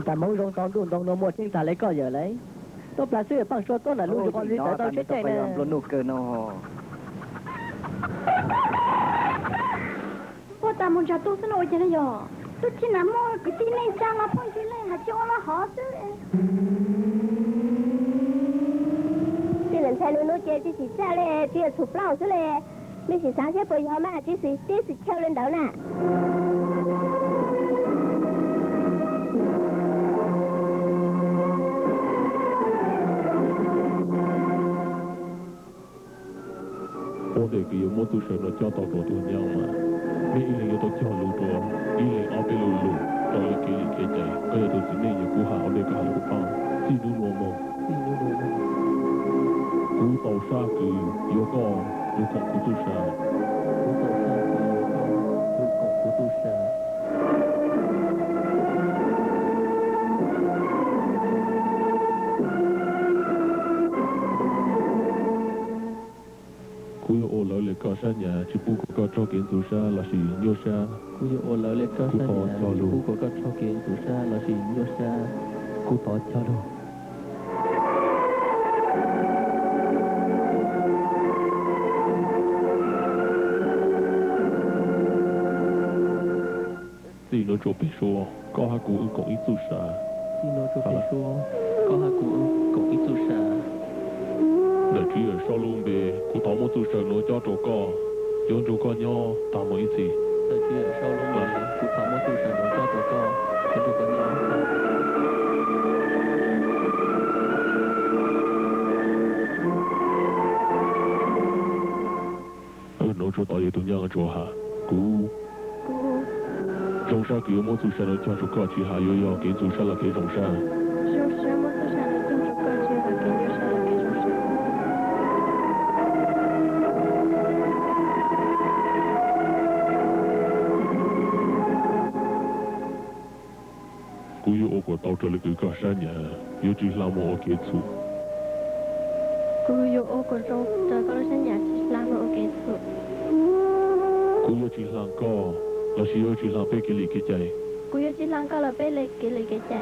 ta mong rong tông đun tông nó một trên ta lấy có giờ lấy tôi là suy bằng số tôi là luôn còn đi tới đâu chết chạy nè luôn nụ cười nó cô ta muốn cho tôi xin lỗi cho nó giờ tôi chỉ nằm mơ cái tin này ra là phong chỉ lên hạt cho nó họ chứ chỉ lần sai luôn nó chơi chỉ ra lên chỉ là chụp lâu chứ lên mình chỉ sáng sẽ bây giờ mà chỉ theo lên đầu nè để cái yếu mô tu sửa nó cho tàu tổ tu nhau mà mấy ý là tôi cho lũ tổ ý là ao bên lũ lũ cho là cái chạy cái là tôi chỉ nên nhiều cú hào để cả lũ phong chỉ đủ nô mồ cú tàu xa cứ yếu co yếu cọc cú tu sửa cú tàu xa cứ yếu co yếu cọc cú tu sửa cú ô lỡ lại có sa nhà chỉ bu có cho kiến tu sa là gì nhô sa cú ô lỡ lại có sa nhà chỉ bu có cho kiến tu sa là gì nhô sa cú tỏ cho đồ thì nó chỗ bị số có hai cú có ít tu sa thì nó chỗ bị số có hai cú có ít tu sa để chỉ ở sau luôn về cú tao muốn tu sửa nó cho chỗ co dùng chỗ co nhau tao muốn ít gì để chỉ ở sau luôn về cú tao muốn tu sửa nó cho chỗ co dùng chỗ co nhau nó chỗ tao也都那个做哈cú中山给我做山了，叫出高去还有要给做山了给中山。就是我做山了，叫出高去还给中山了给中山。古有我过到这里给个山年，有只拉么我给做。古有我过中这个山年是拉么我给做。古有只拉高。là chỉ ở chỉ làm bé cái gì cái chạy. Cô yêu chỉ làm cái là bé lấy cái chạy.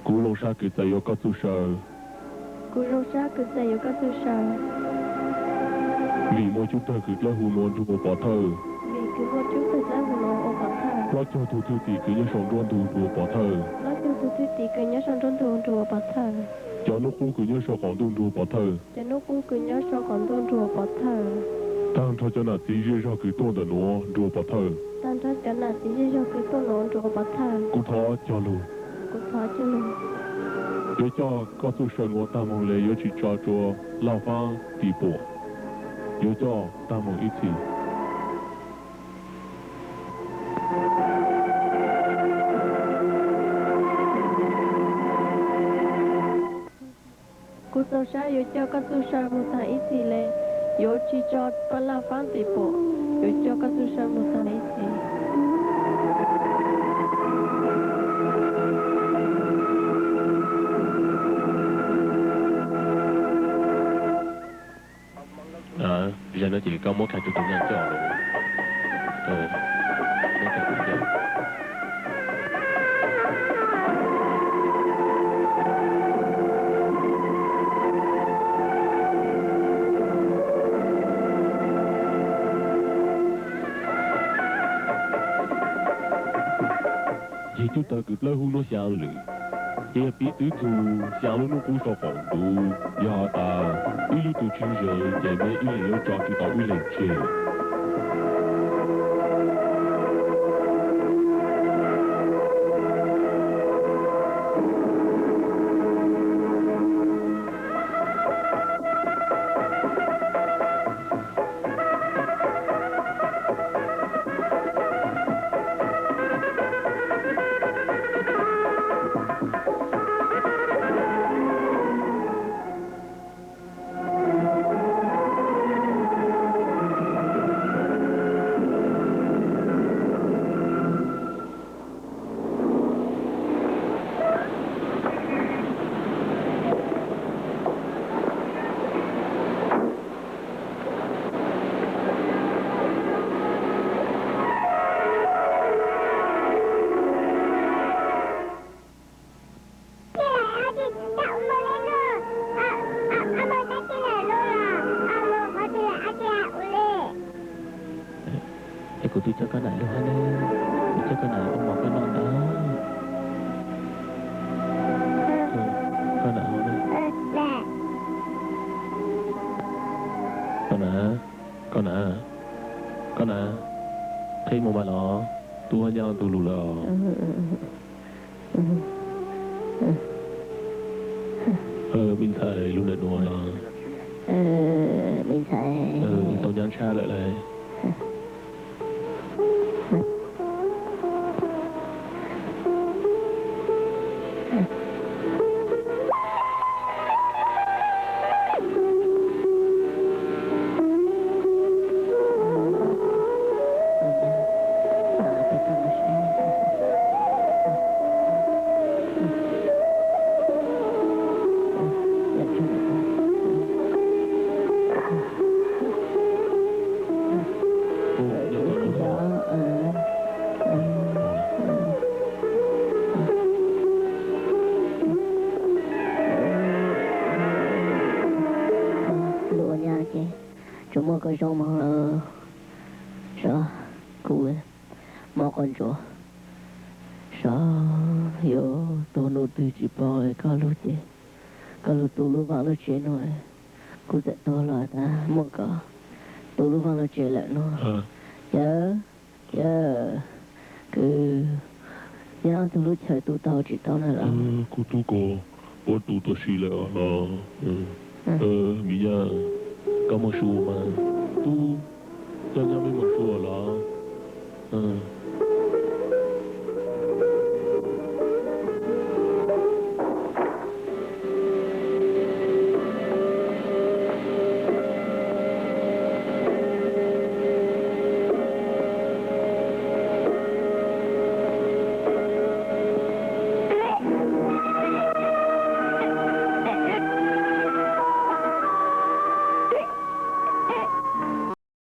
Cô lâu xa cái chạy có tu sờ. Cô lâu xa cái chạy có tu sờ. Vì mỗi chúng ta cứ lo hù nôn cho bỏ thơ. Vì cứ mỗi chúng ta lo hù nôn bỏ thơ. Lo cho tu tu thì cứ nhớ sống đoan tu bỏ thơ. Tôi thì cứ nhớ sang trốn thường chùa bỏ thờ. Cho nó cũng cứ nhớ sau còn tuôn chùa bỏ thờ. Cho nó cũng cứ nhớ sau còn tuôn chùa bỏ thờ. Tăng cho nó tí dễ cho cứ tuôn được nó chùa bỏ thờ. Tăng cho nó tí dễ cho cứ tuôn nó chùa bỏ thờ. Cú thọ cho luôn. Cú thọ cho luôn. Để cho có tu sửa ngõ tam mong lệ yếu chỉ cho chùa lao phang tỷ bộ. Yếu cho tam mong ít thì. Cô sao sao yêu cho các tu sa một thằng ít gì lệ, yêu chỉ cho con la phán tỷ bộ, yêu cho các tu sa một thằng ít gì. Giờ nó chỉ có một cái chủ nhân cho rồi. Nó cái chủ nhân. Vì chúng ta cứ lâu nó sao lử. Chỉ biết tứ thù, sao nó cũng có phòng đủ. Giờ ta, ý lưu tù chú rồi, chạy mấy ý liệu cho chúng ta ý lên chê. Ê, của tôi cho cái này luôn hả nè. Tôi cho cái này ông mọc cái non đó. Cái nào nè. Nè. Con à. Thấy một bà lọ. Tôi hanya tôi lù lò. Mình thầy luôn là đùa lò. Mình thầy. Tao nhắn xa lại này. Chúng moi có rong mà sao cụ mà con chỗ sao hiểu tôi nuôi từ chỉ bảo cái cá lú tôi lúc vào lúc chơi nói cụ sẽ to là ta mua cả tôi lúc vào lúc chơi lại nó cứ nhớ tôi lúc chơi tôi tao chỉ tao này là Cô tu cô bố tu tôi xí lại bây giờ có một số mà tu